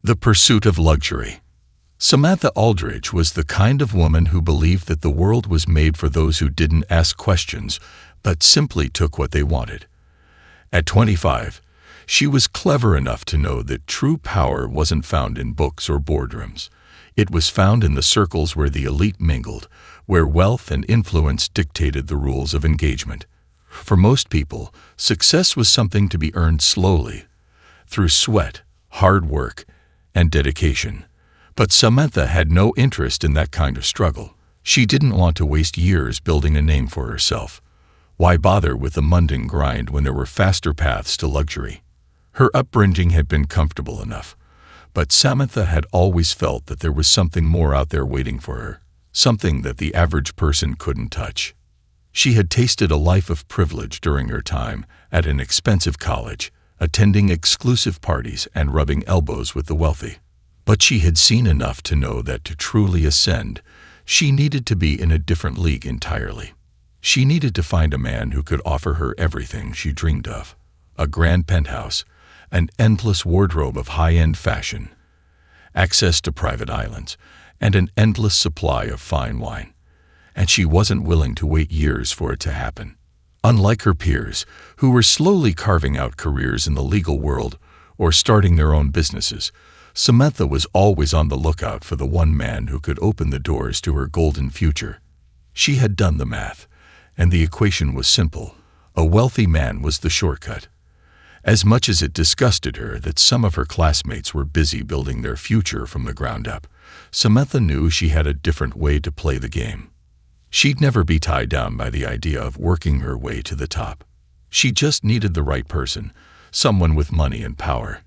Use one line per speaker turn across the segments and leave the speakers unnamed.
The pursuit of luxury. Samantha Aldridge was the kind of woman who believed that the world was made for those who didn't ask questions, but simply took what they wanted. At 25, she was clever enough to know that true power wasn't found in books or boardrooms. It was found in the circles where the elite mingled, where wealth and influence dictated the rules of engagement. For most people, success was something to be earned slowly, through sweat, hard work, and dedication. But Samantha had no interest in that kind of struggle. She didn't want to waste years building a name for herself. Why bother with the mundane grind when there were faster paths to luxury? Her upbringing had been comfortable enough, but Samantha had always felt that there was something more out there waiting for her, something that the average person couldn't touch. She had tasted a life of privilege during her time at an expensive college, attending exclusive parties and rubbing elbows with the wealthy. But she had seen enough to know that to truly ascend, she needed to be in a different league entirely. She needed to find a man who could offer her everything she dreamed of: a grand penthouse, an endless wardrobe of high-end fashion, access to private islands, and an endless supply of fine wine. And she wasn't willing to wait years for it to happen. Unlike her peers, who were slowly carving out careers in the legal world or starting their own businesses, Samantha was always on the lookout for the one man who could open the doors to her golden future. She had done the math, and the equation was simple. A wealthy man was the shortcut. As much as it disgusted her that some of her classmates were busy building their future from the ground up, Samantha knew she had a different way to play the game. She'd never be tied down by the idea of working her way to the top. She just needed the right person, someone with money and power,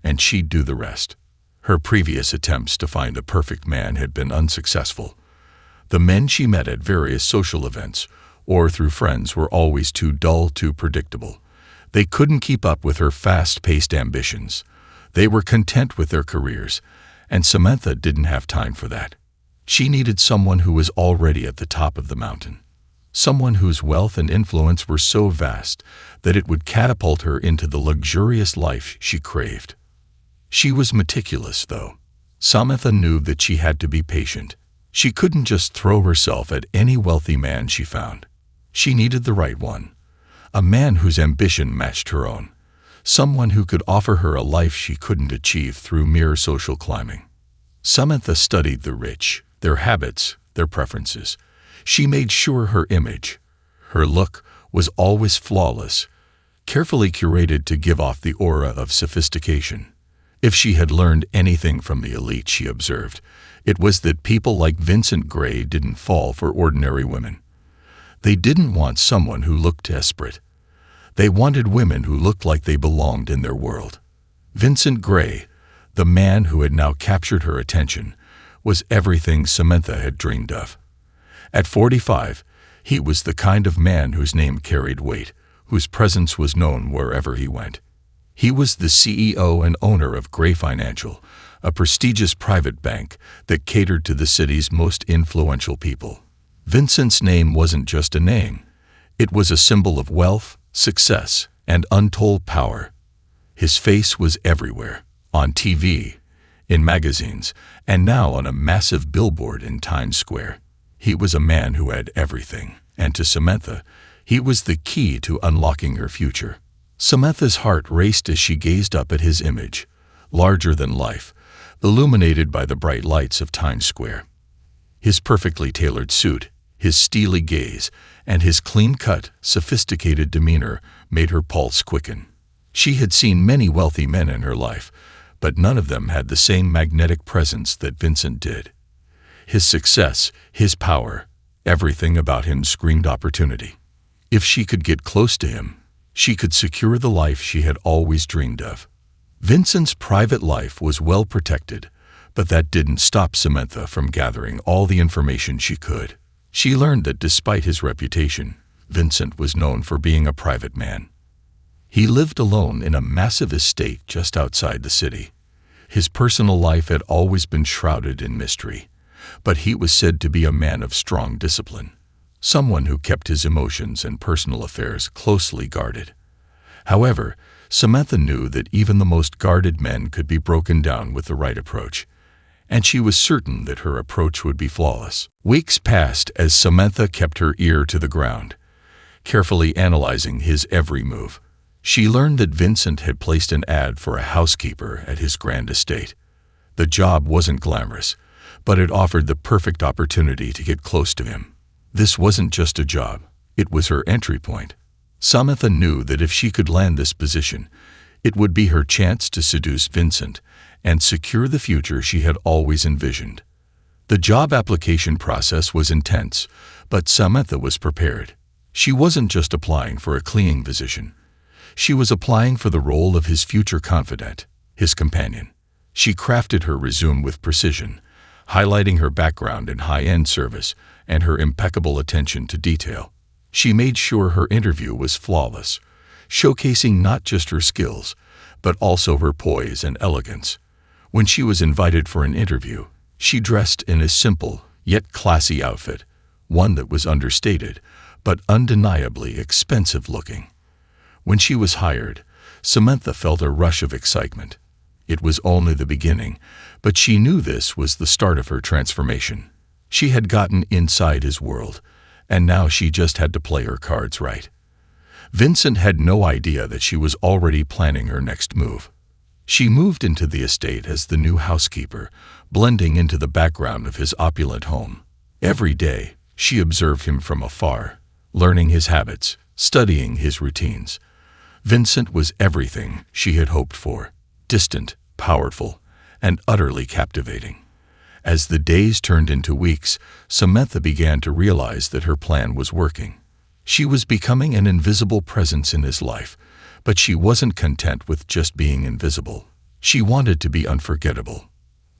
and she'd do the rest. Her previous attempts to find the perfect man had been unsuccessful. The men she met at various social events or through friends were always too dull, too predictable. They couldn't keep up with her fast-paced ambitions. They were content with their careers, and Samantha didn't have time for that. She needed someone who was already at the top of the mountain, someone whose wealth and influence were so vast that it would catapult her into the luxurious life she craved. She was meticulous, though. Samantha knew that she had to be patient. She couldn't just throw herself at any wealthy man she found. She needed the right one, a man whose ambition matched her own, someone who could offer her a life she couldn't achieve through mere social climbing. Samantha studied the rich, their habits, their preferences. She made sure her image, her look, was always flawless, carefully curated to give off the aura of sophistication. If she had learned anything from the elite, she observed, it was that people like Vincent Gray didn't fall for ordinary women. They didn't want someone who looked desperate. They wanted women who looked like they belonged in their world. Vincent Gray, the man who had now captured her attention, was everything Samantha had dreamed of. At 45, he was the kind of man whose name carried weight, whose presence was known wherever he went. He was the CEO and owner of Gray Financial, a prestigious private bank that catered to the city's most influential people. Vincent's name wasn't just a name. It was a symbol of wealth, success, and untold power. His face was everywhere, on TV, in magazines, and now on a massive billboard in Times Square. He was a man who had everything, and to Samantha, he was the key to unlocking her future. Samantha's heart raced as she gazed up at his image, larger than life, illuminated by the bright lights of Times Square. His perfectly tailored suit, his steely gaze, and his clean-cut, sophisticated demeanor made her pulse quicken. She had seen many wealthy men in her life, but none of them had the same magnetic presence that Vincent did. His success, his power, everything about him screamed opportunity. If she could get close to him, she could secure the life she had always dreamed of. Vincent's private life was well protected, but that didn't stop Samantha from gathering all the information she could. She learned that despite his reputation, Vincent was known for being a private man. He lived alone in a massive estate just outside the city. His personal life had always been shrouded in mystery, but he was said to be a man of strong discipline, someone who kept his emotions and personal affairs closely guarded. However, Samantha knew that even the most guarded men could be broken down with the right approach, and she was certain that her approach would be flawless. Weeks passed as Samantha kept her ear to the ground, carefully analyzing his every move. She learned that Vincent had placed an ad for a housekeeper at his grand estate. The job wasn't glamorous, but it offered the perfect opportunity to get close to him. This wasn't just a job, it was her entry point. Samantha knew that if she could land this position, it would be her chance to seduce Vincent and secure the future she had always envisioned. The job application process was intense, but Samantha was prepared. She wasn't just applying for a cleaning position. She was applying for the role of his future confidant, his companion. She crafted her resume with precision, highlighting her background in high-end service and her impeccable attention to detail. She made sure her interview was flawless, showcasing not just her skills, but also her poise and elegance. When she was invited for an interview, she dressed in a simple yet classy outfit, one that was understated, but undeniably expensive-looking. When she was hired, Samantha felt a rush of excitement. It was only the beginning, but she knew this was the start of her transformation. She had gotten inside his world, and now she just had to play her cards right. Vincent had no idea that she was already planning her next move. She moved into the estate as the new housekeeper, blending into the background of his opulent home. Every day, she observed him from afar, learning his habits, studying his routines. Vincent was everything she had hoped for: distant, powerful, and utterly captivating. As the days turned into weeks, Samantha began to realize that her plan was working. She was becoming an invisible presence in his life, but she wasn't content with just being invisible. She wanted to be unforgettable.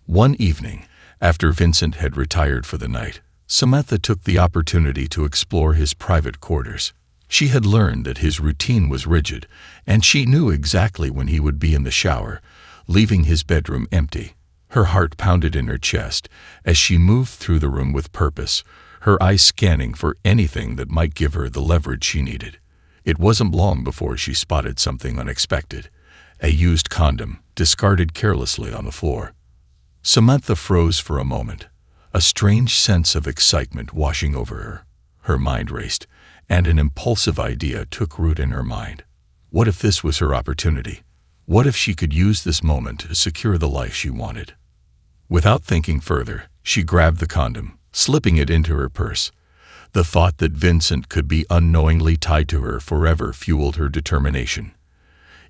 One evening, after Vincent had retired for the night, Samantha took the opportunity to explore his private quarters. She had learned that his routine was rigid, and she knew exactly when he would be in the shower, leaving his bedroom empty. Her heart pounded in her chest as she moved through the room with purpose, her eyes scanning for anything that might give her the leverage she needed. It wasn't long before she spotted something unexpected: a used condom, discarded carelessly on the floor. Samantha froze for a moment, a strange sense of excitement washing over her. Her mind raced, and an impulsive idea took root in her mind. What if this was her opportunity? What if she could use this moment to secure the life she wanted? Without thinking further, she grabbed the condom, slipping it into her purse. The thought that Vincent could be unknowingly tied to her forever fueled her determination.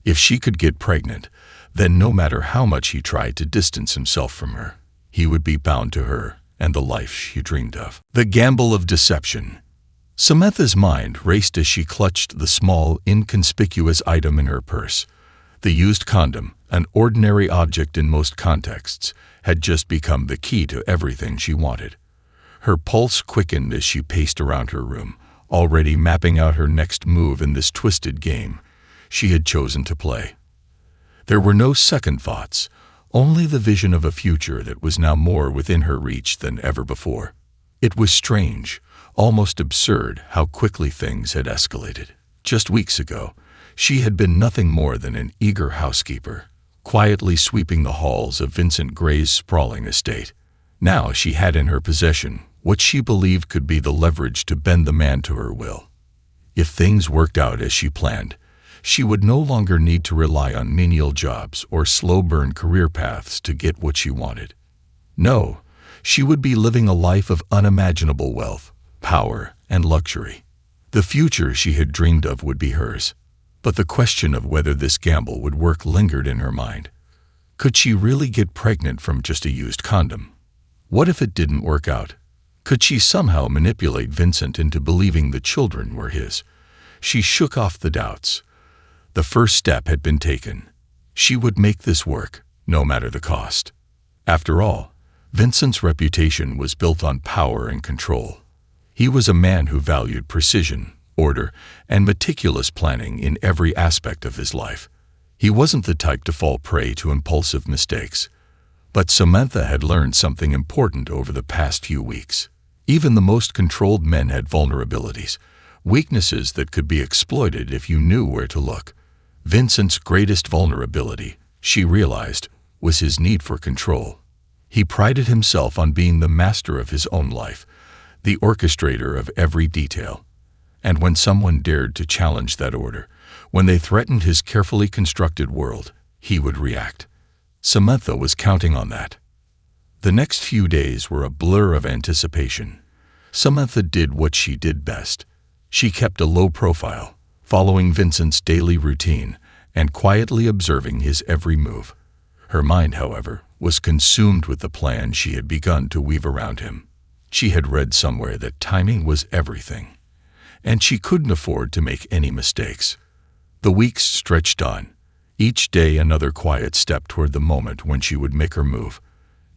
If she could get pregnant, then no matter how much he tried to distance himself from her, he would be bound to her and the life she dreamed of. The gamble of deception. Samantha's mind raced as she clutched the small, inconspicuous item in her purse. The used condom, an ordinary object in most contexts, had just become the key to everything she wanted. Her pulse quickened as she paced around her room, already mapping out her next move in this twisted game she had chosen to play. There were no second thoughts, only the vision of a future that was now more within her reach than ever before. It was strange, almost absurd, how quickly things had escalated. Just weeks ago, she had been nothing more than an eager housekeeper, quietly sweeping the halls of Vincent Gray's sprawling estate. Now she had in her possession what she believed could be the leverage to bend the man to her will. If things worked out as she planned, she would no longer need to rely on menial jobs or slow-burn career paths to get what she wanted. No, she would be living a life of unimaginable wealth, power, and luxury. The future she had dreamed of would be hers. But the question of whether this gamble would work lingered in her mind. Could she really get pregnant from just a used condom? What if it didn't work out? Could she somehow manipulate Vincent into believing the children were his? She shook off the doubts. The first step had been taken. She would make this work, no matter the cost. After all, Vincent's reputation was built on power and control. He was a man who valued precision, order, and meticulous planning in every aspect of his life. He wasn't the type to fall prey to impulsive mistakes. But Samantha had learned something important over the past few weeks. Even the most controlled men had vulnerabilities, weaknesses that could be exploited if you knew where to look. Vincent's greatest vulnerability, she realized, was his need for control. He prided himself on being the master of his own life, the orchestrator of every detail. And when someone dared to challenge that order, when they threatened his carefully constructed world, he would react. Samantha was counting on that. The next few days were a blur of anticipation. Samantha did what she did best. She kept a low profile, following Vincent's daily routine and quietly observing his every move. Her mind, however, was consumed with the plan she had begun to weave around him. She had read somewhere that timing was everything, and she couldn't afford to make any mistakes. The weeks stretched on, each day another quiet step toward the moment when she would make her move.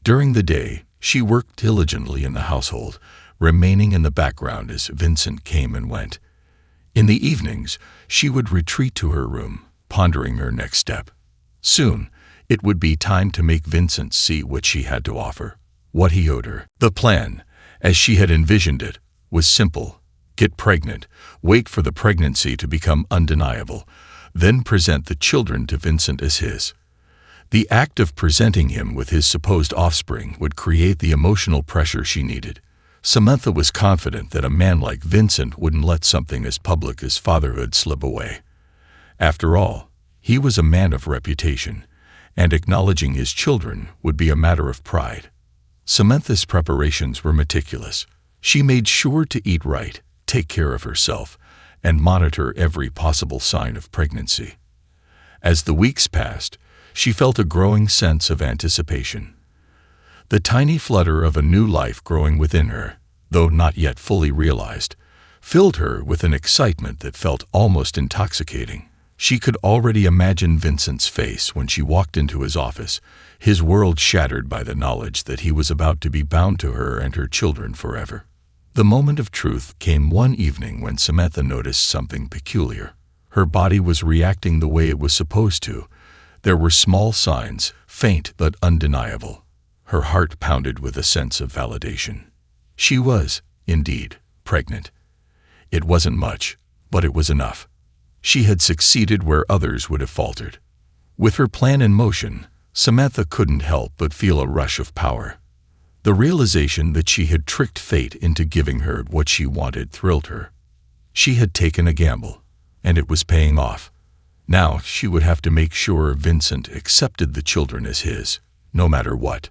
During the day, she worked diligently in the household, remaining in the background as Vincent came and went. In the evenings, she would retreat to her room, pondering her next step. Soon, it would be time to make Vincent see what she had to offer, what he owed her. The plan, as she had envisioned it, was simple. Get pregnant, wait for the pregnancy to become undeniable, then present the children to Vincent as his. The act of presenting him with his supposed offspring would create the emotional pressure she needed. Samantha was confident that a man like Vincent wouldn't let something as public as fatherhood slip away. After all, he was a man of reputation, and acknowledging his children would be a matter of pride. Samantha's preparations were meticulous. She made sure to eat right, take care of herself, and monitor every possible sign of pregnancy. As the weeks passed, she felt a growing sense of anticipation. The tiny flutter of a new life growing within her, though not yet fully realized, filled her with an excitement that felt almost intoxicating. She could already imagine Vincent's face when she walked into his office, his world shattered by the knowledge that he was about to be bound to her and her children forever. The moment of truth came one evening when Samantha noticed something peculiar. Her body was reacting the way it was supposed to. There were small signs, faint but undeniable. Her heart pounded with a sense of validation. She was, indeed, pregnant. It wasn't much, but it was enough. She had succeeded where others would have faltered. With her plan in motion, Samantha couldn't help but feel a rush of power. The realization that she had tricked fate into giving her what she wanted thrilled her. She had taken a gamble, and it was paying off. Now she would have to make sure Vincent accepted the children as his, no matter what.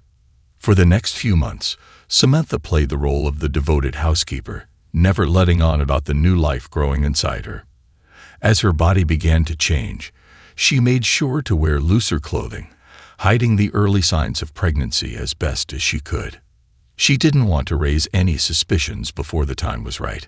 For the next few months, Samantha played the role of the devoted housekeeper, never letting on about the new life growing inside her. As her body began to change, she made sure to wear looser clothing, hiding the early signs of pregnancy as best as she could. She didn't want to raise any suspicions before the time was right.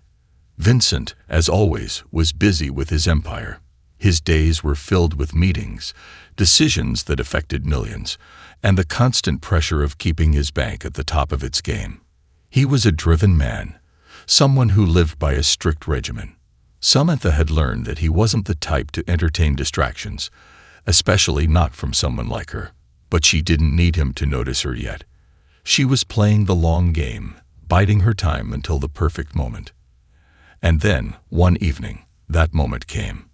Vincent, as always, was busy with his empire. His days were filled with meetings, decisions that affected millions, and the constant pressure of keeping his bank at the top of its game. He was a driven man, someone who lived by a strict regimen. Samantha had learned that he wasn't the type to entertain distractions, especially not from someone like her. But she didn't need him to notice her yet. She was playing the long game, biding her time until the perfect moment. And then, one evening, that moment came.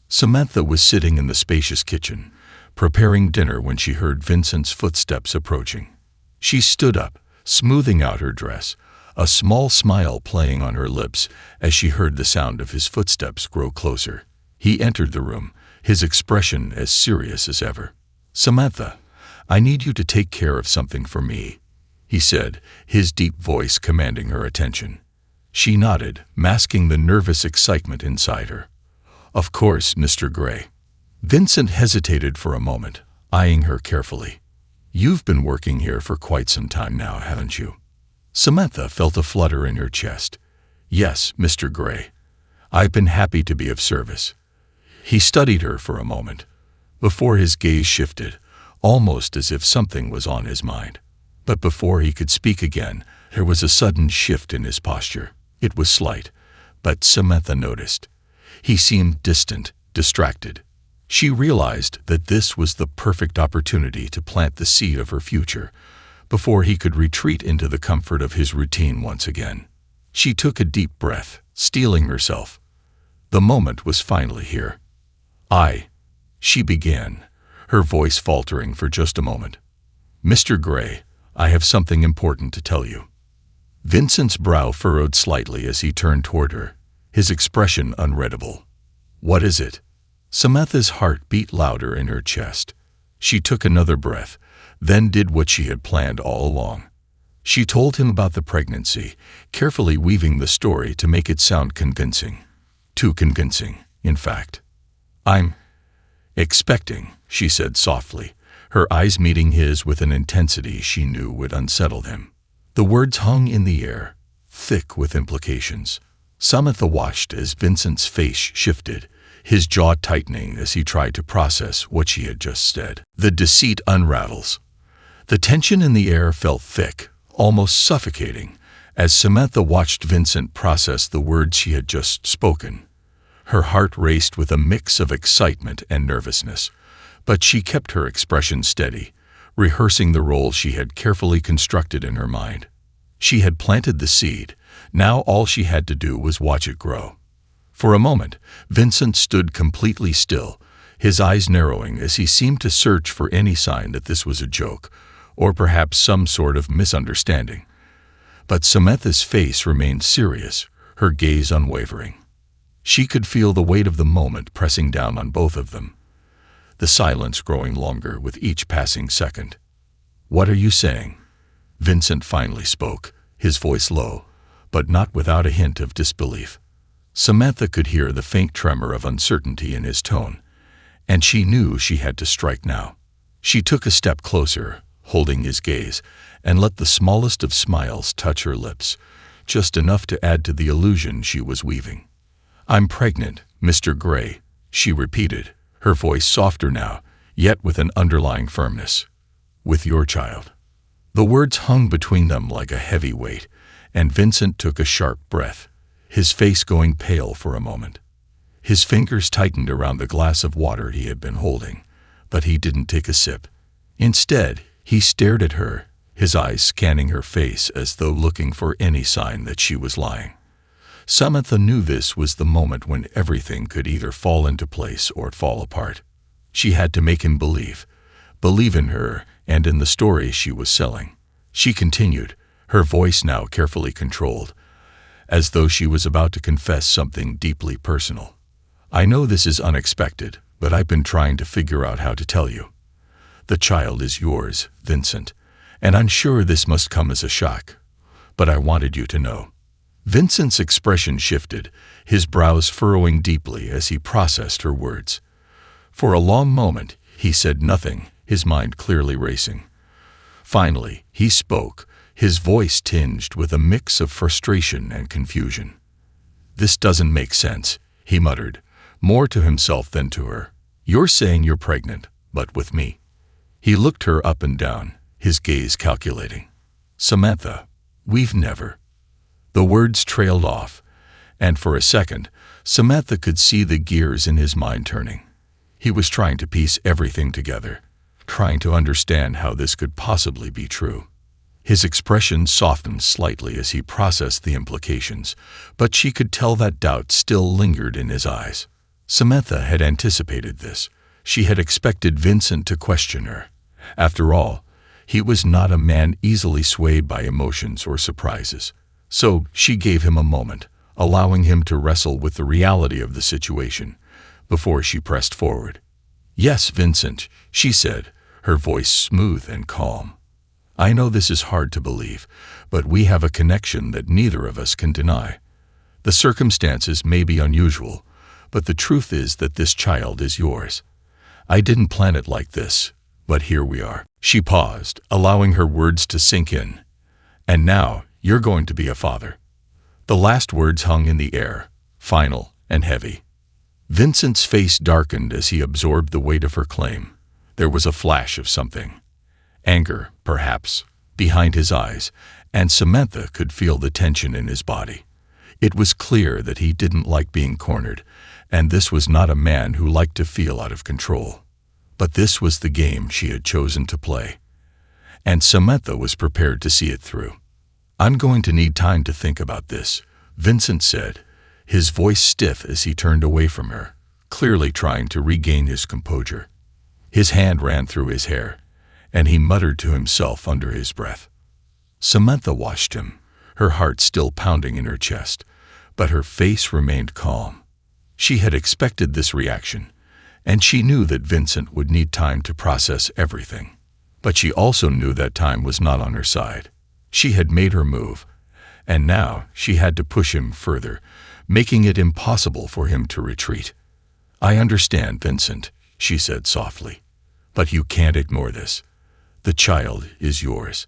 Samantha was sitting in the spacious kitchen, preparing dinner when she heard Vincent's footsteps approaching. She stood up, smoothing out her dress, a small smile playing on her lips as she heard the sound of his footsteps grow closer. He entered the room, his expression as serious as ever. "Samantha, I need you to take care of something for me," he said, his deep voice commanding her attention. She nodded, masking the nervous excitement inside her. "Of course, Mr. Gray." Vincent hesitated for a moment, eyeing her carefully. "You've been working here for quite some time now, haven't you?" Samantha felt a flutter in her chest. "Yes, Mr. Gray. I've been happy to be of service." He studied her for a moment, before his gaze shifted, almost as if something was on his mind. But before he could speak again, there was a sudden shift in his posture. It was slight, but Samantha noticed. He seemed distant, distracted. She realized that this was the perfect opportunity to plant the seed of her future, before he could retreat into the comfort of his routine once again. She took a deep breath, steeling herself. The moment was finally here. she began, her voice faltering for just a moment. "Mr. Gray, I have something important to tell you." Vincent's brow furrowed slightly as he turned toward her, his expression unreadable. "What is it?" Samantha's heart beat louder in her chest. She took another breath, then did what she had planned all along. She told him about the pregnancy, carefully weaving the story to make it sound convincing. Too convincing, in fact. "I'm expecting," she said softly, her eyes meeting his with an intensity she knew would unsettle him. The words hung in the air, thick with implications. Samantha watched as Vincent's face shifted, his jaw tightening as he tried to process what she had just said. The deceit unravels. The tension in the air felt thick, almost suffocating, as Samantha watched Vincent process the words she had just spoken. Her heart raced with a mix of excitement and nervousness, but she kept her expression steady, rehearsing the role she had carefully constructed in her mind. She had planted the seed. Now all she had to do was watch it grow. For a moment, Vincent stood completely still, his eyes narrowing as he seemed to search for any sign that this was a joke, or perhaps some sort of misunderstanding. But Samantha's face remained serious, her gaze unwavering. She could feel the weight of the moment pressing down on both of them, the silence growing longer with each passing second. "What are you saying?" Vincent finally spoke, his voice low, but not without a hint of disbelief. Samantha could hear the faint tremor of uncertainty in his tone, and she knew she had to strike now. She took a step closer, holding his gaze, and let the smallest of smiles touch her lips, just enough to add to the illusion she was weaving. "I'm pregnant, Mr. Gray," she repeated, her voice softer now, yet with an underlying firmness. "With your child." The words hung between them like a heavy weight, and Vincent took a sharp breath, his face going pale for a moment. His fingers tightened around the glass of water he had been holding, but he didn't take a sip. Instead, he stared at her, his eyes scanning her face as though looking for any sign that she was lying. Samantha knew this was the moment when everything could either fall into place or fall apart. She had to make him believe in her and in the story she was selling. She continued, her voice now carefully controlled, as though she was about to confess something deeply personal. "I know this is unexpected, but I've been trying to figure out how to tell you. The child is yours, Vincent, and I'm sure this must come as a shock, but I wanted you to know." Vincent's expression shifted, his brows furrowing deeply as he processed her words. For a long moment, he said nothing, his mind clearly racing. Finally, he spoke, his voice tinged with a mix of frustration and confusion. "This doesn't make sense," he muttered, more to himself than to her. "You're saying you're pregnant, but with me." He looked her up and down, his gaze calculating. "Samantha, we've never—" The words trailed off, and for a second, Samantha could see the gears in his mind turning. He was trying to piece everything together, trying to understand how this could possibly be true. His expression softened slightly as he processed the implications, but she could tell that doubt still lingered in his eyes. Samantha had anticipated this. She had expected Vincent to question her. After all, he was not a man easily swayed by emotions or surprises. So she gave him a moment, allowing him to wrestle with the reality of the situation, before she pressed forward. "Yes, Vincent," she said, her voice smooth and calm. "I know this is hard to believe, but we have a connection that neither of us can deny. The circumstances may be unusual, but the truth is that this child is yours. I didn't plan it like this, but here we are." She paused, allowing her words to sink in. "And now, you're going to be a father." The last words hung in the air, final and heavy. Vincent's face darkened as he absorbed the weight of her claim. There was a flash of something. Anger, perhaps, behind his eyes, and Samantha could feel the tension in his body. It was clear that he didn't like being cornered, and this was not a man who liked to feel out of control. But this was the game she had chosen to play, and Samantha was prepared to see it through. "I'm going to need time to think about this," Vincent said, his voice stiff as he turned away from her. clearly trying to regain his composure. His hand ran through his hair, and he muttered to himself under his breath. Samantha watched him, her heart still pounding in her chest, but her face remained calm. She had expected this reaction, and she knew that Vincent would need time to process everything. But she also knew that time was not on her side. She had made her move, and now she had to push him further, making it impossible for him to retreat. "I understand, Vincent," she said softly, "but you can't ignore this. The child is yours,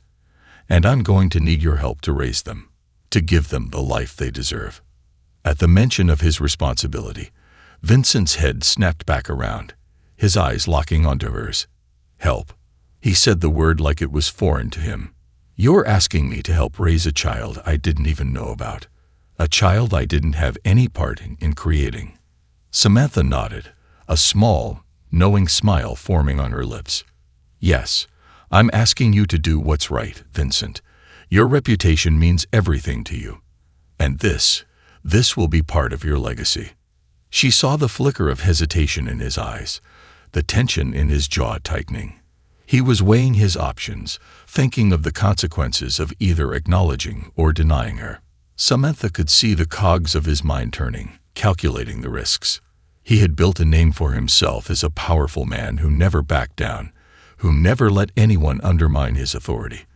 and I'm going to need your help to raise them, to give them the life they deserve." At the mention of his responsibility, Vincent's head snapped back around, his eyes locking onto hers. "Help." He said the word like it was foreign to him. "You're asking me to help raise a child I didn't even know about, a child I didn't have any part in creating." Samantha nodded, a small, knowing smile forming on her lips. "Yes, I'm asking you to do what's right, Vincent. Your reputation means everything to you. And this will be part of your legacy." She saw the flicker of hesitation in his eyes, the tension in his jaw tightening. He was weighing his options, thinking of the consequences of either acknowledging or denying her. Samantha could see the cogs of his mind turning, calculating the risks. He had built a name for himself as a powerful man who never backed down, who never let anyone undermine his authority.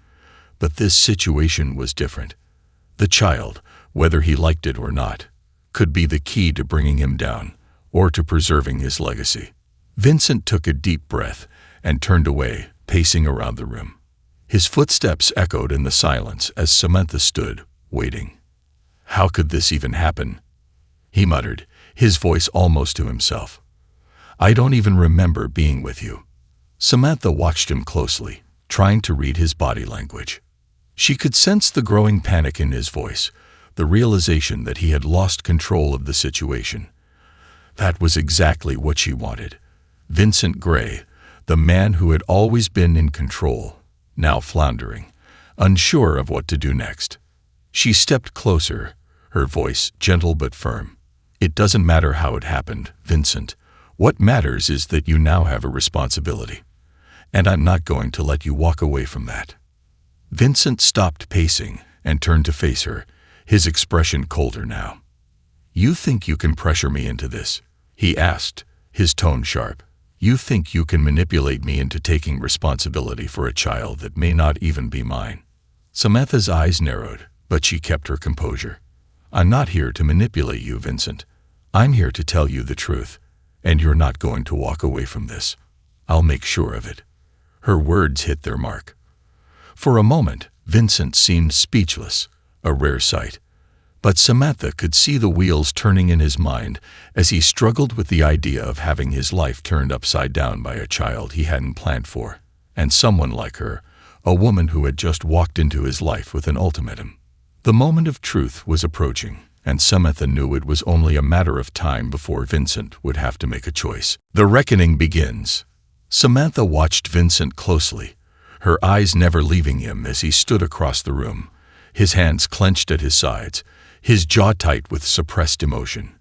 But this situation was different. The child, whether he liked it or not, could be the key to bringing him down, or to preserving his legacy. Vincent took a deep breath and turned away, pacing around the room. His footsteps echoed in the silence as Samantha stood, waiting. "How could this even happen?" he muttered, his voice almost to himself. "I don't even remember being with you." Samantha watched him closely, trying to read his body language. She could sense the growing panic in his voice, the realization that he had lost control of the situation. That was exactly what she wanted. Vincent Gray, the man who had always been in control, now floundering, unsure of what to do next. She stepped closer, her voice gentle but firm. "It doesn't matter how it happened, Vincent. What matters is that you now have a responsibility. And I'm not going to let you walk away from that." Vincent stopped pacing and turned to face her, his expression colder now. "You think you can pressure me into this?" he asked, his tone sharp. "You think you can manipulate me into taking responsibility for a child that may not even be mine?" Samantha's eyes narrowed, but she kept her composure. "I'm not here to manipulate you, Vincent. I'm here to tell you the truth, and you're not going to walk away from this. I'll make sure of it." Her words hit their mark. For a moment, Vincent seemed speechless, a rare sight. But Samantha could see the wheels turning in his mind as he struggled with the idea of having his life turned upside down by a child he hadn't planned for, and someone like her, a woman who had just walked into his life with an ultimatum. The moment of truth was approaching, and Samantha knew it was only a matter of time before Vincent would have to make a choice. The reckoning begins. Samantha watched Vincent closely, her eyes never leaving him as he stood across the room, his hands clenched at his sides, his jaw tight with suppressed emotion.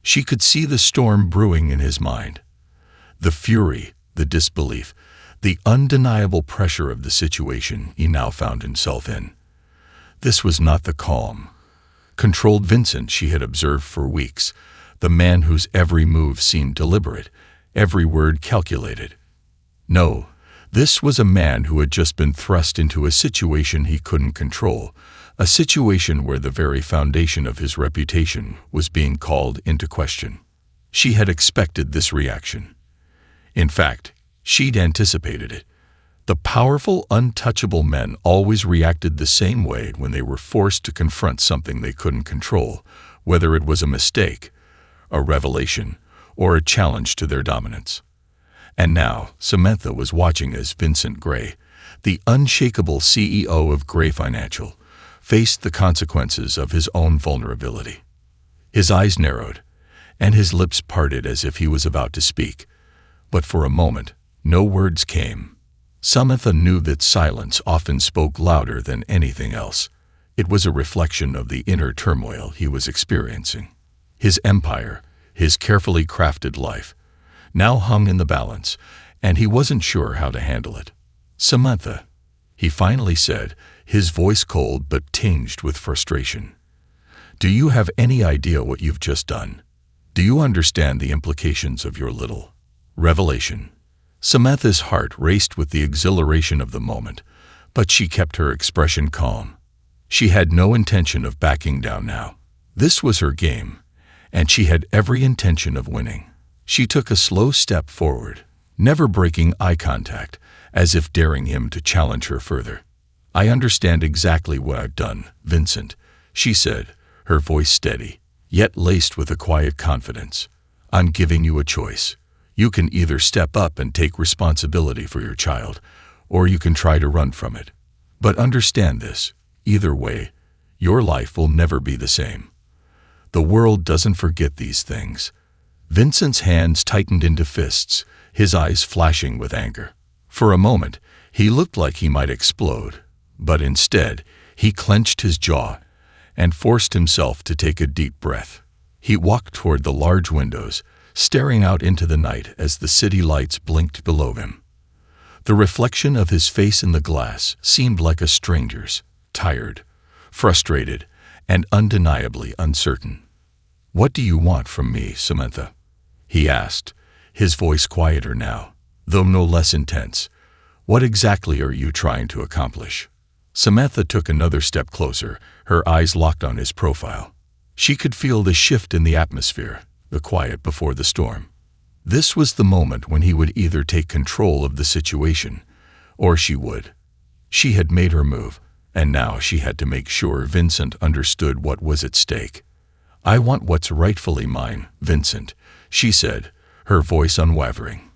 She could see the storm brewing in his mind. The fury, the disbelief, the undeniable pressure of the situation he now found himself in. This was not the calm, controlled Vincent she had observed for weeks, the man whose every move seemed deliberate, every word calculated. No, this was a man who had just been thrust into a situation he couldn't control, a situation where the very foundation of his reputation was being called into question. She had expected this reaction. In fact, she'd anticipated it. The powerful, untouchable men always reacted the same way when they were forced to confront something they couldn't control, whether it was a mistake, a revelation, or a challenge to their dominance. And now, Samantha was watching as Vincent Gray, the unshakable CEO of Gray Financial, faced the consequences of his own vulnerability. His eyes narrowed, and his lips parted as if he was about to speak. But for a moment, no words came. Samantha knew that silence often spoke louder than anything else. It was a reflection of the inner turmoil he was experiencing. His empire, his carefully crafted life, now hung in the balance, and he wasn't sure how to handle it. "Samantha," he finally said, his voice cold but tinged with frustration. "Do you have any idea what you've just done? Do you understand the implications of your little revelation?" Samantha's heart raced with the exhilaration of the moment, but she kept her expression calm. She had no intention of backing down now. This was her game, and she had every intention of winning. She took a slow step forward, never breaking eye contact, as if daring him to challenge her further. "I understand exactly what I've done, Vincent," she said, her voice steady, yet laced with a quiet confidence. "I'm giving you a choice. You can either step up and take responsibility for your child, or you can try to run from it. But understand this, either way, your life will never be the same. The world doesn't forget these things." Vincent's hands tightened into fists, his eyes flashing with anger. For a moment, he looked like he might explode, but instead, he clenched his jaw and forced himself to take a deep breath. He walked toward the large windows, staring out into the night as the city lights blinked below him. The reflection of his face in the glass seemed like a stranger's, tired, frustrated, and undeniably uncertain. "What do you want from me, Samantha?" he asked, his voice quieter now, though no less intense. "What exactly are you trying to accomplish?" Samantha took another step closer, her eyes locked on his profile. She could feel the shift in the atmosphere, the quiet before the storm. This was the moment when he would either take control of the situation, or she would. She had made her move, and now she had to make sure Vincent understood what was at stake. "I want what's rightfully mine, Vincent," she said, her voice unwavering.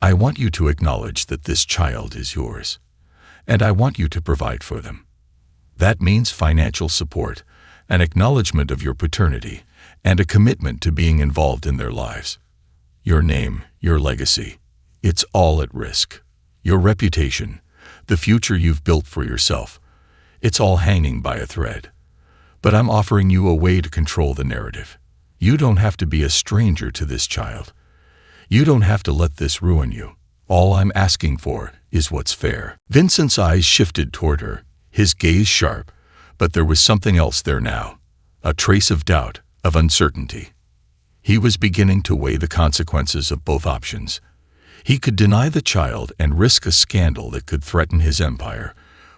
"I want you to acknowledge that this child is yours, and I want you to provide for them. That means financial support, an acknowledgement of your paternity, and a commitment to being involved in their lives. Your name, your legacy, it's all at risk. Your reputation, the future you've built for yourself, it's all hanging by a thread. But I'm offering you a way to control the narrative. You don't have to be a stranger to this child. You don't have to let this ruin you. All I'm asking for is what's fair." Vincent's eyes shifted toward her, his gaze sharp, but there was something else there now, a trace of doubt, of uncertainty. He was beginning to weigh the consequences of both options. He could deny the child and risk a scandal that could threaten his empire,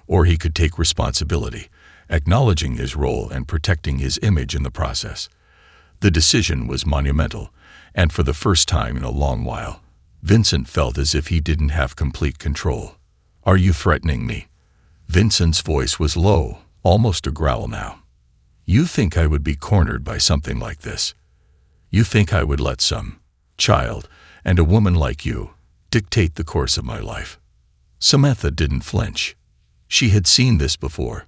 or he could take responsibility, acknowledging his role and protecting his image in the process. The decision was monumental, and for the first time in a long while, Vincent felt as if he didn't have complete control. "Are you threatening me?" Vincent's voice was low, almost a growl now. "You think I would be cornered by something like this? You think I would let some child and a woman like you dictate the course of my life?" Samantha didn't flinch. She had seen this before.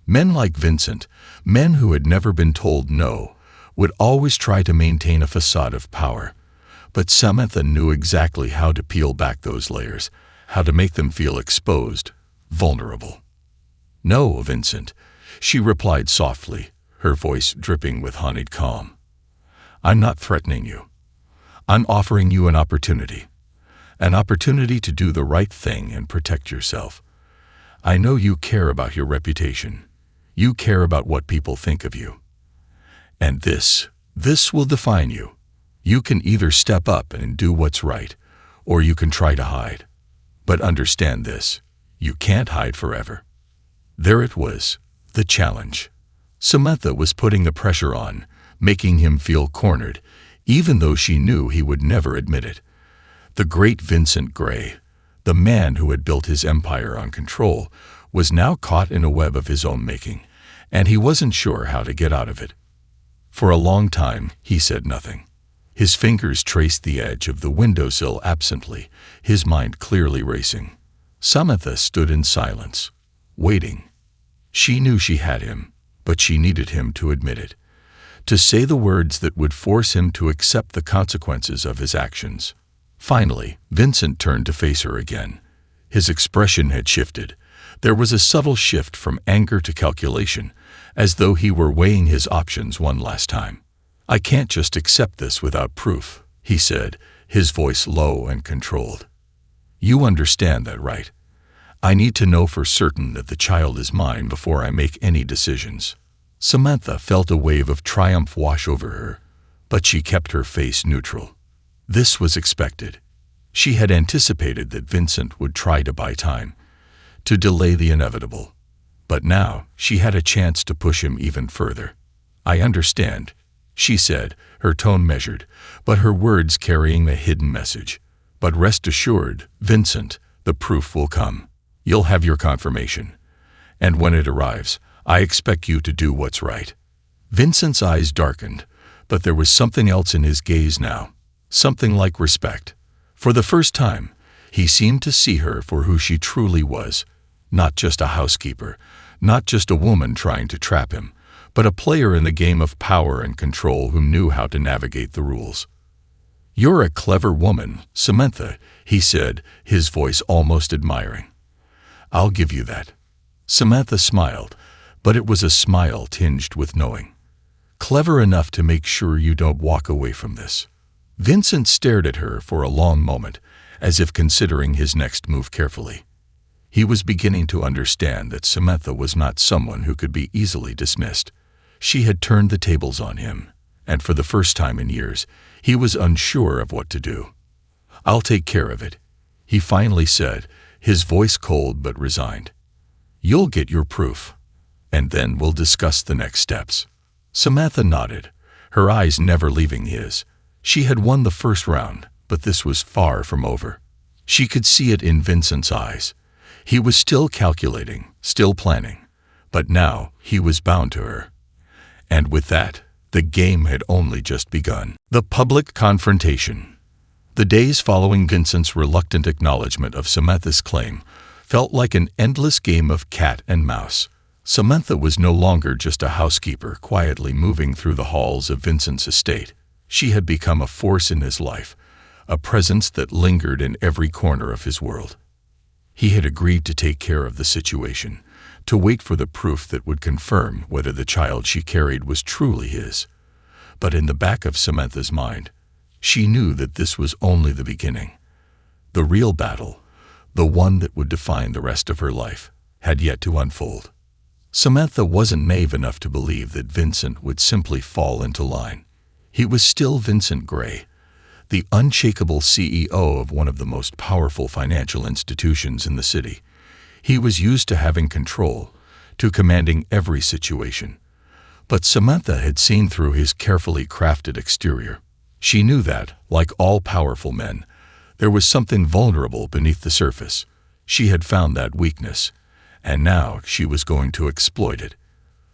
Men like Vincent, men who had never been told no, would always try to maintain a facade of power. But Samantha knew exactly how to peel back those layers, how to make them feel exposed, vulnerable. "No, Vincent," she replied softly, her voice dripping with honeyed calm. "I'm not threatening you. I'm offering you an opportunity to do the right thing and protect yourself. I know you care about your reputation. You care about what people think of you. And this will define you. You can either step up and do what's right, or you can try to hide. But understand this, you can't hide forever." There it was, the challenge. Samantha was putting the pressure on, making him feel cornered, even though she knew he would never admit it. The great Vincent Gray, the man who had built his empire on control, was now caught in a web of his own making, and he wasn't sure how to get out of it. For a long time, he said nothing. His fingers traced the edge of the windowsill absently, his mind clearly racing. Samantha stood in silence, waiting. She knew she had him, but she needed him to admit it, to say the words that would force him to accept the consequences of his actions. Finally, Vincent turned to face her again. His expression had shifted. There was a subtle shift from anger to calculation, as though he were weighing his options one last time. "I can't just accept this without proof," he said, his voice low and controlled. "You understand that, right? I need to know for certain that the child is mine before I make any decisions." Samantha felt a wave of triumph wash over her, but she kept her face neutral. This was expected. She had anticipated that Vincent would try to buy time, to delay the inevitable. But now she had a chance to push him even further. "I understand," she said, her tone measured, but her words carrying a hidden message. "But rest assured, Vincent, the proof will come. You'll have your confirmation. And when it arrives, I expect you to do what's right." Vincent's eyes darkened, but there was something else in his gaze now, something like respect. For the first time, he seemed to see her for who she truly was, not just a housekeeper, not just a woman trying to trap him, but a player in the game of power and control who knew how to navigate the rules. "You're a clever woman, Samantha," he said, his voice almost admiring. "I'll give you that." Samantha smiled, but it was a smile tinged with knowing. "Clever enough to make sure you don't walk away from this." Vincent stared at her for a long moment, as if considering his next move carefully. He was beginning to understand that Samantha was not someone who could be easily dismissed. She had turned the tables on him, and for the first time in years, he was unsure of what to do. "I'll take care of it," he finally said, his voice cold but resigned. "You'll get your proof, and then we'll discuss the next steps." Samantha nodded, her eyes never leaving his. She had won the first round, but this was far from over. She could see it in Vincent's eyes. He was still calculating, still planning, but now he was bound to her. And with that, the game had only just begun. The public confrontation. The days following Vincent's reluctant acknowledgement of Samantha's claim felt like an endless game of cat and mouse. Samantha was no longer just a housekeeper quietly moving through the halls of Vincent's estate. She had become a force in his life, a presence that lingered in every corner of his world. He had agreed to take care of the situation, to wait for the proof that would confirm whether the child she carried was truly his. But in the back of Samantha's mind, she knew that this was only the beginning. The real battle, the one that would define the rest of her life, had yet to unfold. Samantha wasn't naive enough to believe that Vincent would simply fall into line. He was still Vincent Gray, the unshakable CEO of one of the most powerful financial institutions in the city. He was used to having control, to commanding every situation. But Samantha had seen through his carefully crafted exterior. She knew that, like all powerful men, there was something vulnerable beneath the surface. She had found that weakness, and now she was going to exploit it.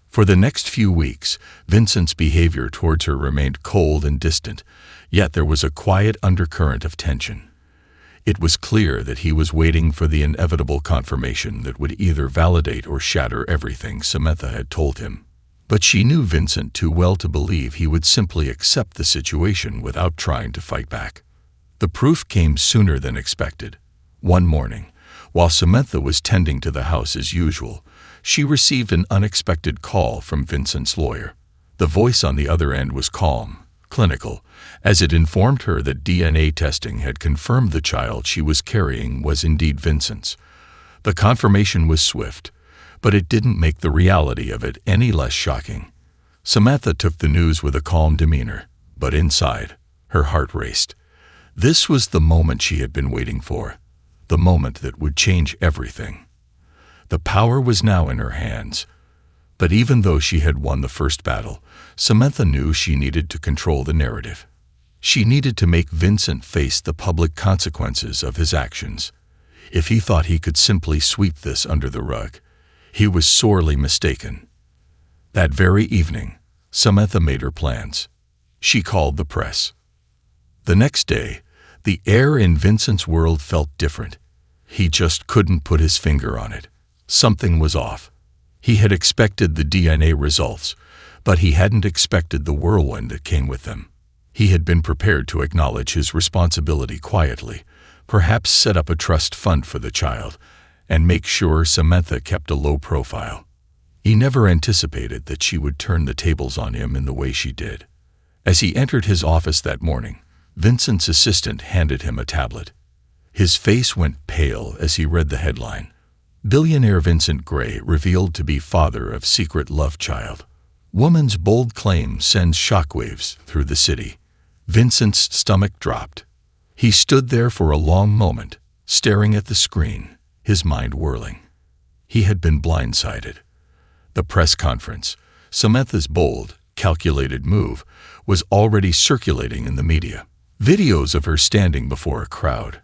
For the next few weeks, Vincent's behavior towards her remained cold and distant, yet there was a quiet undercurrent of tension. It was clear that he was waiting for the inevitable confirmation that would either validate or shatter everything Samantha had told him. But she knew Vincent too well to believe he would simply accept the situation without trying to fight back. The proof came sooner than expected. One morning, while Samantha was tending to the house as usual, she received an unexpected call from Vincent's lawyer. The voice on the other end was calm, clinical, as it informed her that DNA testing had confirmed the child she was carrying was indeed Vincent's. The confirmation was swift, but it didn't make the reality of it any less shocking. Samantha took the news with a calm demeanor, but inside, her heart raced. This was the moment she had been waiting for, the moment that would change everything. The power was now in her hands. But even though she had won the first battle, Samantha knew she needed to control the narrative. She needed to make Vincent face the public consequences of his actions. If he thought he could simply sweep this under the rug, he was sorely mistaken. That very evening, Samantha made her plans. She called the press. The next day, the air in Vincent's world felt different. He just couldn't put his finger on it. Something was off. He had expected the DNA results, but he hadn't expected the whirlwind that came with them. He had been prepared to acknowledge his responsibility quietly, perhaps set up a trust fund for the child, and make sure Samantha kept a low profile. He never anticipated that she would turn the tables on him in the way she did. As he entered his office that morning, Vincent's assistant handed him a tablet. His face went pale as he read the headline. Billionaire Vincent Gray revealed to be father of secret love child. Woman's bold claim sends shockwaves through the city. Vincent's stomach dropped. He stood there for a long moment, staring at the screen, his mind whirling. He had been blindsided. The press conference, Samantha's bold, calculated move, was already circulating in the media. Videos of her standing before a crowd,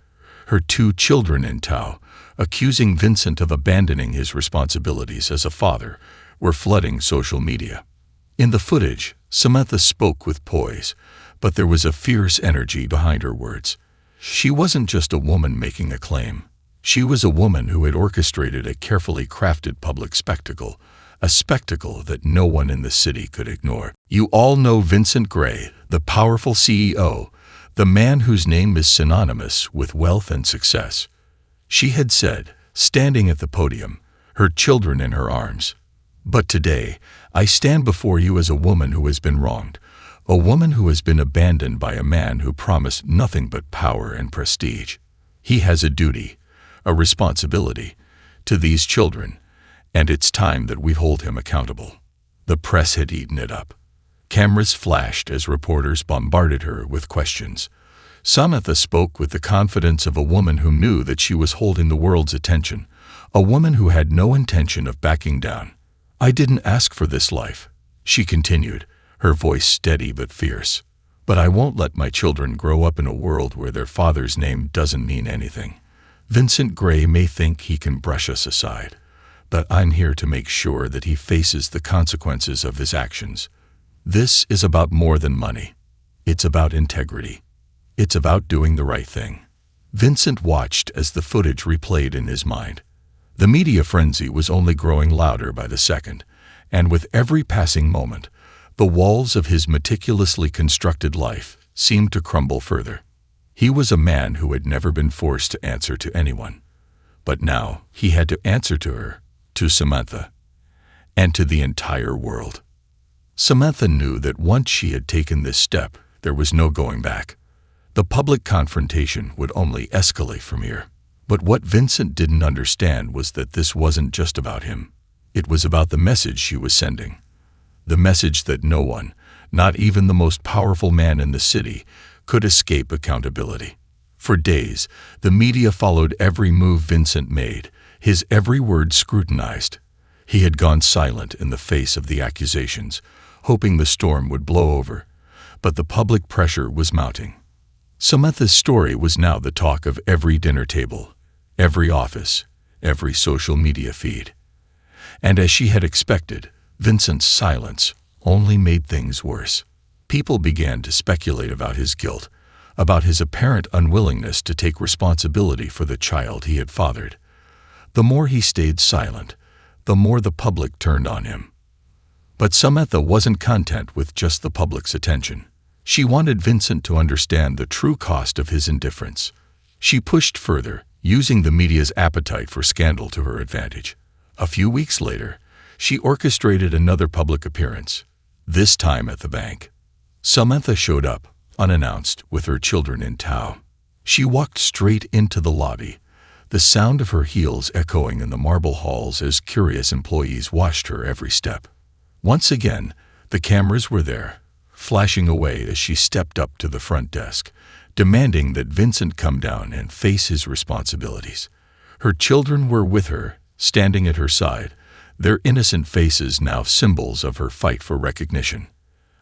her 2 children in tow, accusing Vincent of abandoning his responsibilities as a father, were flooding social media. In the footage, Samantha spoke with poise, but there was a fierce energy behind her words. She wasn't just a woman making a claim. She was a woman who had orchestrated a carefully crafted public spectacle, a spectacle that no one in the city could ignore. You all know Vincent Gray, the powerful CEO, the man whose name is synonymous with wealth and success. She had said, standing at the podium, her children in her arms. But today, I stand before you as a woman who has been wronged, a woman who has been abandoned by a man who promised nothing but power and prestige. He has a duty, a responsibility, to these children, and it's time that we hold him accountable. The press had eaten it up. Cameras flashed as reporters bombarded her with questions. Samantha spoke with the confidence of a woman who knew that she was holding the world's attention, a woman who had no intention of backing down. I didn't ask for this life, she continued, her voice steady but fierce. But I won't let my children grow up in a world where their father's name doesn't mean anything. Vincent Gray may think he can brush us aside, but I'm here to make sure that he faces the consequences of his actions. This is about more than money. It's about integrity. It's about doing the right thing. Vincent watched as the footage replayed in his mind. The media frenzy was only growing louder by the second, and with every passing moment, the walls of his meticulously constructed life seemed to crumble further. He was a man who had never been forced to answer to anyone. But now he had to answer to her, to Samantha, and to the entire world. Samantha knew that once she had taken this step, there was no going back. The public confrontation would only escalate from here. But what Vincent didn't understand was that this wasn't just about him. It was about the message she was sending. The message that no one, not even the most powerful man in the city, could escape accountability. For days, the media followed every move Vincent made, his every word scrutinized. He had gone silent in the face of the accusations, hoping the storm would blow over, but the public pressure was mounting. Samantha's story was now the talk of every dinner table, every office, every social media feed. And as she had expected, Vincent's silence only made things worse. People began to speculate about his guilt, about his apparent unwillingness to take responsibility for the child he had fathered. The more he stayed silent, the more the public turned on him. But Samantha wasn't content with just the public's attention. She wanted Vincent to understand the true cost of his indifference. She pushed further, using the media's appetite for scandal to her advantage. A few weeks later, she orchestrated another public appearance, this time at the bank. Samantha showed up, unannounced, with her children in tow. She walked straight into the lobby, the sound of her heels echoing in the marble halls as curious employees watched her every step. Once again, the cameras were there, flashing away as she stepped up to the front desk, demanding that Vincent come down and face his responsibilities. Her children were with her, standing at her side, their innocent faces now symbols of her fight for recognition.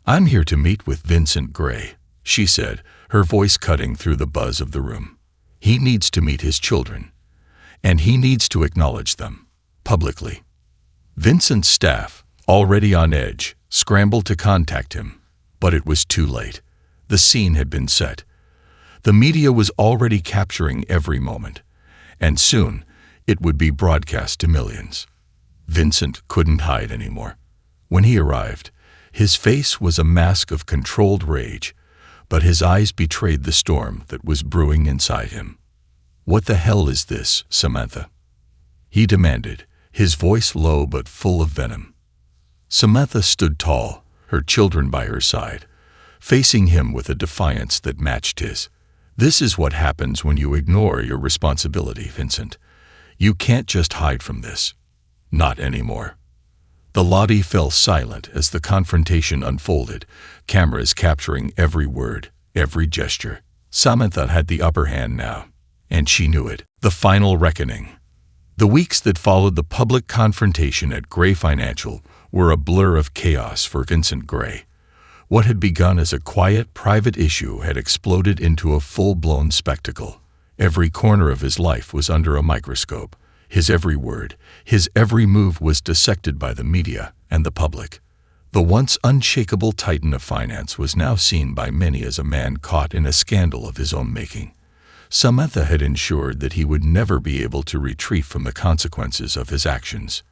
"I'm here to meet with Vincent Gray," she said, her voice cutting through the buzz of the room. "He needs to meet his children, and he needs to acknowledge them, publicly." Vincent's staff, already on edge, scrambled to contact him, but it was too late. The scene had been set. The media was already capturing every moment, and soon it would be broadcast to millions. Vincent couldn't hide anymore. When he arrived, his face was a mask of controlled rage, but his eyes betrayed the storm that was brewing inside him. "What the hell is this, Samantha?" he demanded, his voice low but full of venom. Samantha stood tall, her children by her side, facing him with a defiance that matched his. "This is what happens when you ignore your responsibility, Vincent. You can't just hide from this. Not anymore." The lobby fell silent as the confrontation unfolded, cameras capturing every word, every gesture. Samantha had the upper hand now, and she knew it. The final reckoning. The weeks that followed the public confrontation at Gray Financial were a blur of chaos for Vincent Gray. What had begun as a quiet, private issue had exploded into a full-blown spectacle. Every corner of his life was under a microscope. His every word, his every move was dissected by the media and the public. The once unshakable titan of finance was now seen by many as a man caught in a scandal of his own making. Samantha had ensured that he would never be able to retreat from the consequences of his actions.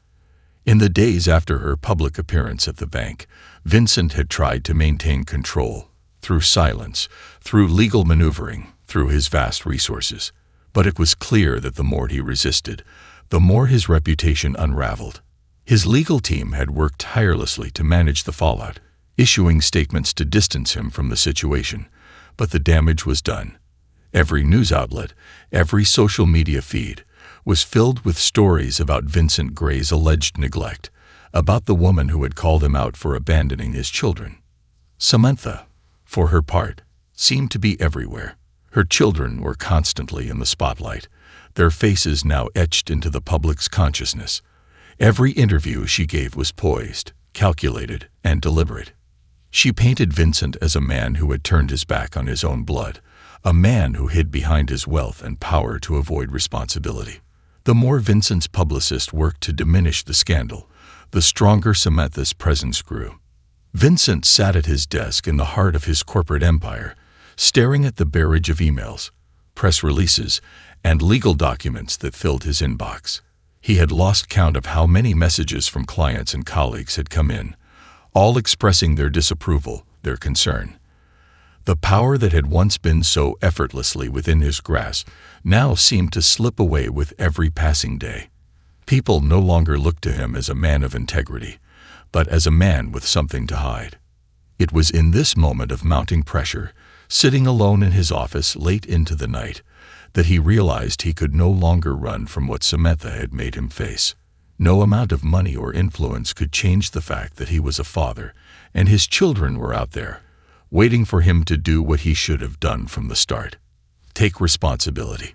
In the days after her public appearance at the bank, Vincent had tried to maintain control, through silence, through legal maneuvering, through his vast resources. But it was clear that the more he resisted, the more his reputation unraveled. His legal team had worked tirelessly to manage the fallout, issuing statements to distance him from the situation, but the damage was done. Every news outlet, every social media feed, was filled with stories about Vincent Gray's alleged neglect, about the woman who had called him out for abandoning his children. Samantha, for her part, seemed to be everywhere. Her children were constantly in the spotlight, their faces now etched into the public's consciousness. Every interview she gave was poised, calculated, and deliberate. She painted Vincent as a man who had turned his back on his own blood, a man who hid behind his wealth and power to avoid responsibility. The more Vincent's publicist worked to diminish the scandal, the stronger Samantha's presence grew. Vincent sat at his desk in the heart of his corporate empire, staring at the barrage of emails, press releases, and legal documents that filled his inbox. He had lost count of how many messages from clients and colleagues had come in, all expressing their disapproval, their concern. The power that had once been so effortlessly within his grasp now seemed to slip away with every passing day. People no longer looked to him as a man of integrity, but as a man with something to hide. It was in this moment of mounting pressure, sitting alone in his office late into the night, that he realized he could no longer run from what Samantha had made him face. No amount of money or influence could change the fact that he was a father, and his children were out there, waiting for him to do what he should have done from the start. Take responsibility.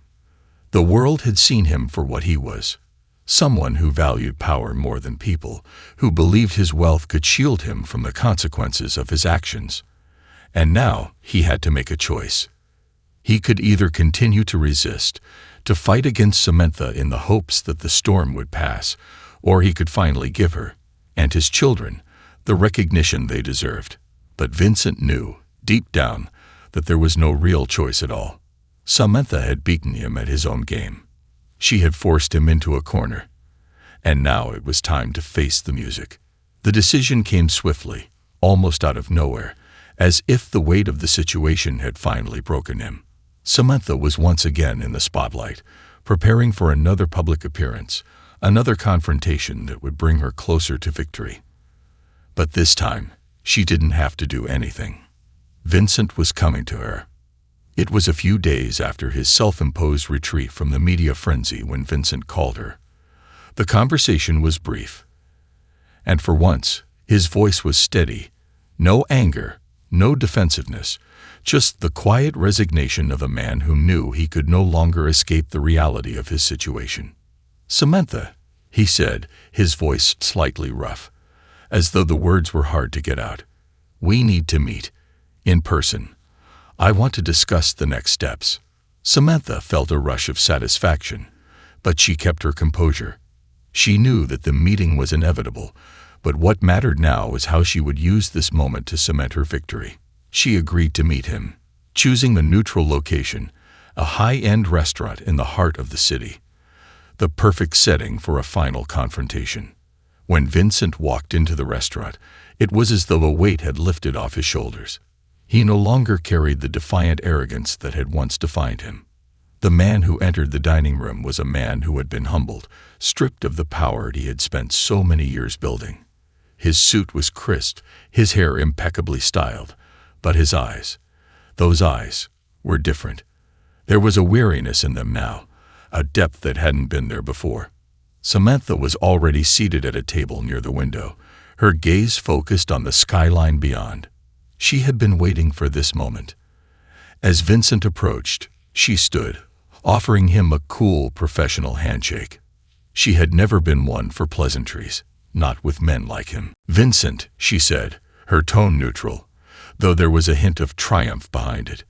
The world had seen him for what he was. Someone who valued power more than people, who believed his wealth could shield him from the consequences of his actions. And now he had to make a choice. He could either continue to resist, to fight against Samantha in the hopes that the storm would pass, or he could finally give her, and his children, the recognition they deserved. But Vincent knew, deep down, that there was no real choice at all. Samantha had beaten him at his own game. She had forced him into a corner, and now it was time to face the music. The decision came swiftly, almost out of nowhere, as if the weight of the situation had finally broken him. Samantha was once again in the spotlight, preparing for another public appearance, another confrontation that would bring her closer to victory. But this time, she didn't have to do anything. Vincent was coming to her. It was a few days after his self-imposed retreat from the media frenzy when Vincent called her. The conversation was brief, and for once, his voice was steady. No anger, no defensiveness, just the quiet resignation of a man who knew he could no longer escape the reality of his situation. "Samantha," he said, his voice slightly rough, as though the words were hard to get out. "We need to meet, in person. I want to discuss the next steps." Samantha felt a rush of satisfaction, but she kept her composure. She knew that the meeting was inevitable, but what mattered now was how she would use this moment to cement her victory. She agreed to meet him, choosing the neutral location, a high-end restaurant in the heart of the city, the perfect setting for a final confrontation. When Vincent walked into the restaurant, it was as though a weight had lifted off his shoulders. He no longer carried the defiant arrogance that had once defined him. The man who entered the dining room was a man who had been humbled, stripped of the power he had spent so many years building. His suit was crisp, his hair impeccably styled, But his eyes, those eyes, were different. There was a weariness in them now, a depth that hadn't been there before. Samantha was already seated at a table near the window, her gaze focused on the skyline beyond. She had been waiting for this moment. As Vincent approached, she stood, offering him a cool, professional handshake. She had never been one for pleasantries, not with men like him. "Vincent," she said, her tone neutral, though there was a hint of triumph behind it.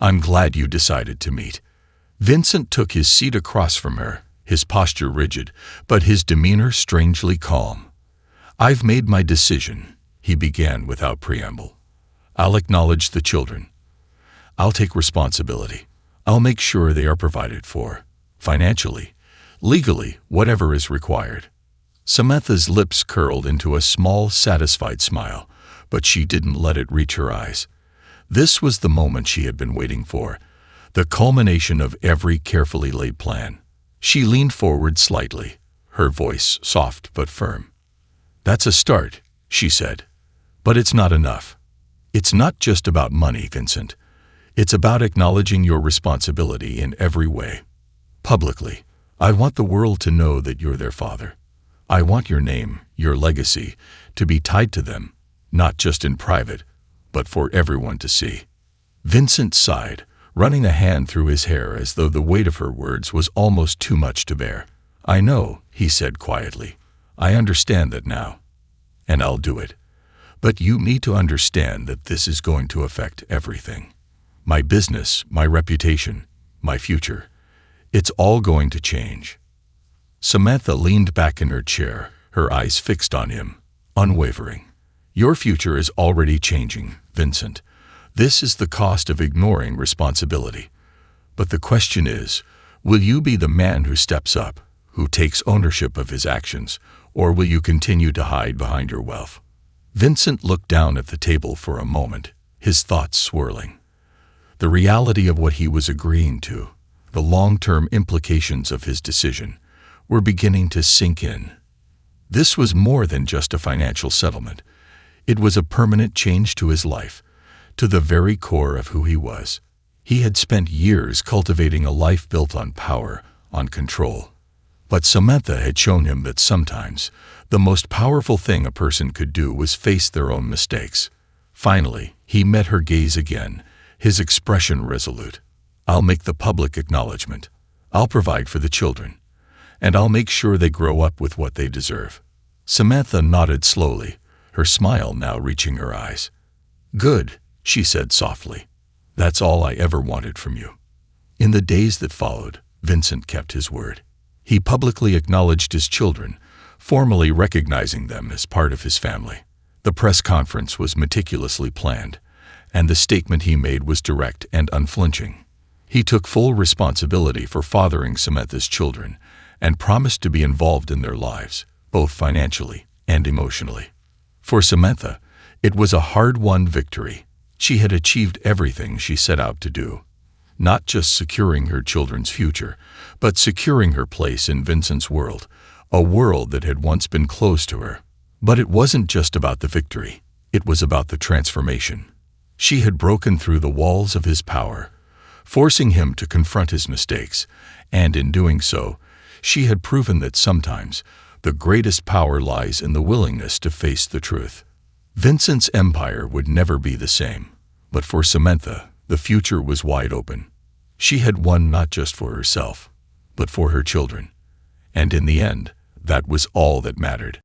"I'm glad you decided to meet." Vincent took his seat across from her, his posture rigid, but his demeanor strangely calm. "I've made my decision," he began without preamble. "I'll acknowledge the children. I'll take responsibility. I'll make sure they are provided for, financially, legally, whatever is required." Samantha's lips curled into a small, satisfied smile, but she didn't let it reach her eyes. This was the moment she had been waiting for, the culmination of every carefully laid plan. She leaned forward slightly, her voice soft but firm. "That's a start," she said, "but it's not enough. It's not just about money, Vincent. It's about acknowledging your responsibility in every way. Publicly, I want the world to know that you're their father. I want your name, your legacy, to be tied to them, not just in private, but for everyone to see." Vincent sighed, running a hand through his hair as though the weight of her words was almost too much to bear. "I know," he said quietly. "I understand that now, and I'll do it. But you need to understand that this is going to affect everything. My business, my reputation, my future. It's all going to change." Samantha leaned back in her chair, her eyes fixed on him, unwavering. "Your future is already changing, Vincent. This is the cost of ignoring responsibility. But the question is, will you be the man who steps up, who takes ownership of his actions, or will you continue to hide behind your wealth?" Vincent looked down at the table for a moment, his thoughts swirling. The reality of what he was agreeing to, the long-term implications of his decision, were beginning to sink in. This was more than just a financial settlement. It was a permanent change to his life, to the very core of who he was. He had spent years cultivating a life built on power, on control. But Samantha had shown him that sometimes the most powerful thing a person could do was face their own mistakes. Finally, he met her gaze again, his expression resolute. "I'll make the public acknowledgement. I'll provide for the children. And I'll make sure they grow up with what they deserve." Samantha nodded slowly, her smile now reaching her eyes. "Good," she said softly. "That's all I ever wanted from you." In the days that followed, Vincent kept his word. He publicly acknowledged his children, formally recognizing them as part of his family. The press conference was meticulously planned, and the statement he made was direct and unflinching. He took full responsibility for fathering Samantha's children and promised to be involved in their lives, both financially and emotionally. For Samantha, it was a hard-won victory. She had achieved everything she set out to do, not just securing her children's future, but securing her place in Vincent's world, a world that had once been closed to her. But it wasn't just about the victory. It was about the transformation. She had broken through the walls of his power, forcing him to confront his mistakes, and in doing so, she had proven that sometimes the greatest power lies in the willingness to face the truth. Vincent's empire would never be the same, but for Samantha, the future was wide open. She had won not just for herself, but for her children. And in the end, that was all that mattered.